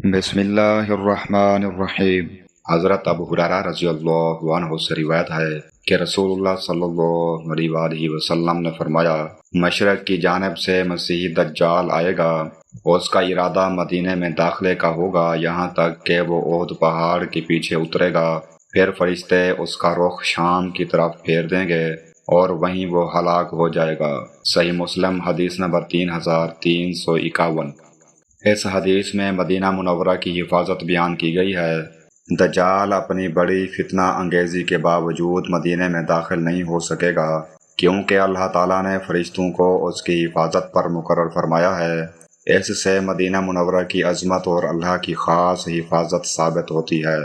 بسم اللہ الرحمن الرحیم۔ حضرت ابو ہریرہ رضی اللہ عنہ سے روایت ہے کہ رسول اللہ صلی اللہ علیہ وآلہ وسلم نے فرمایا، مشرق کی جانب سے مسیحی دجال آئے گا، اس کا ارادہ مدینے میں داخلے کا ہوگا یہاں تک کہ وہ احد پہاڑ کے پیچھے اترے گا، پھر فرشتے اس کا رخ شام کی طرف پھیر دیں گے اور وہیں وہ ہلاک ہو جائے گا۔ صحیح مسلم حدیث نمبر 3351۔ اس حدیث میں مدینہ منورہ کی حفاظت بیان کی گئی ہے۔ دجال اپنی بڑی فتنہ انگیزی کے باوجود مدینے میں داخل نہیں ہو سکے گا، کیونکہ اللہ تعالیٰ نے فرشتوں کو اس کی حفاظت پر مقرر فرمایا ہے۔ اس سے مدینہ منورہ کی عظمت اور اللہ کی خاص حفاظت ثابت ہوتی ہے۔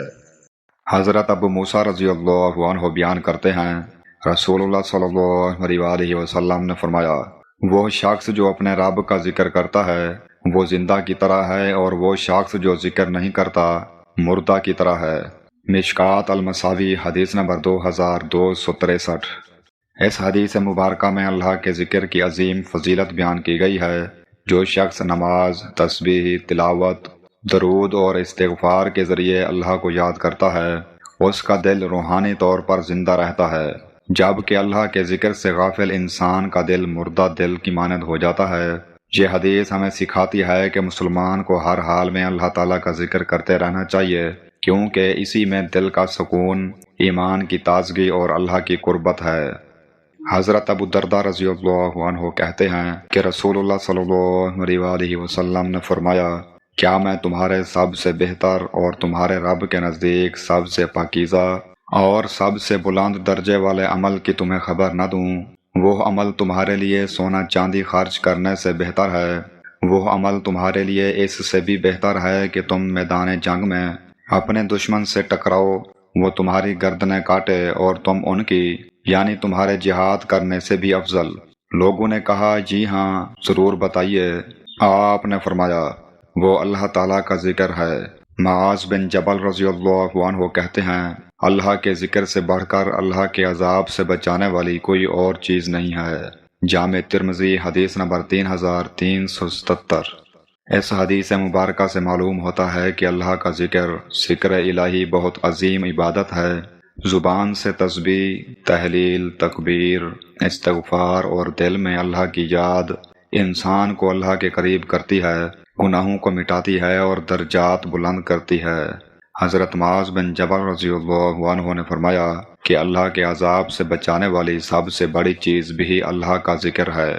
حضرت ابو موسیٰ رضی اللہ عنہ بیان کرتے ہیں، رسول اللہ صلی اللہ علیہ وآلہ وسلم نے فرمایا، وہ شخص جو اپنے رب کا ذکر کرتا ہے وہ زندہ کی طرح ہے، اور وہ شخص جو ذکر نہیں کرتا مردہ کی طرح ہے۔ مشکات المصابیح حدیث نمبر 2263۔ اس حدیث مبارکہ میں اللہ کے ذکر کی عظیم فضیلت بیان کی گئی ہے۔ جو شخص نماز، تسبیح، تلاوت، درود اور استغفار کے ذریعے اللہ کو یاد کرتا ہے اس کا دل روحانی طور پر زندہ رہتا ہے، جبکہ اللہ کے ذکر سے غافل انسان کا دل مردہ دل کی مانند ہو جاتا ہے۔ یہ حدیث ہمیں سکھاتی ہے کہ مسلمان کو ہر حال میں اللہ تعالیٰ کا ذکر کرتے رہنا چاہیے، کیونکہ اسی میں دل کا سکون، ایمان کی تازگی اور اللہ کی قربت ہے۔ حضرت ابو الدرداء رضی اللہ عنہ کہتے ہیں کہ رسول اللہ صلی اللہ علیہ وآلہ وسلم نے فرمایا، کیا میں تمہارے سب سے بہتر اور تمہارے رب کے نزدیک سب سے پاکیزہ اور سب سے بلند درجے والے عمل کی تمہیں خبر نہ دوں؟ وہ عمل تمہارے لیے سونا چاندی خرچ کرنے سے بہتر ہے، وہ عمل تمہارے لیے اس سے بھی بہتر ہے کہ تم میدان جنگ میں اپنے دشمن سے ٹکراؤ، وہ تمہاری گردنیں کاٹے اور تم ان کی، یعنی تمہارے جہاد کرنے سے بھی افضل۔ لوگوں نے کہا، جی ہاں ضرور بتائیے۔ آپ نے فرمایا، وہ اللہ تعالیٰ کا ذکر ہے۔ معاذ بن جبل رضی اللہ عنہ کہتے ہیں، اللہ کے ذکر سے بڑھ کر اللہ کے عذاب سے بچانے والی کوئی اور چیز نہیں ہے۔ جامع ترمذی حدیث نمبر 3377۔ اس حدیث مبارکہ سے معلوم ہوتا ہے کہ اللہ کا ذکر الہی بہت عظیم عبادت ہے۔ زبان سے تسبیح، تحلیل، تکبیر، استغفار اور دل میں اللہ کی یاد انسان کو اللہ کے قریب کرتی ہے، گناہوں کو مٹاتی ہے اور درجات بلند کرتی ہے۔ حضرت معاذ بن جبل رضی اللہ عنہ نے فرمایا کہ اللہ کے عذاب سے بچانے والی سب سے بڑی چیز بھی اللہ کا ذکر ہے۔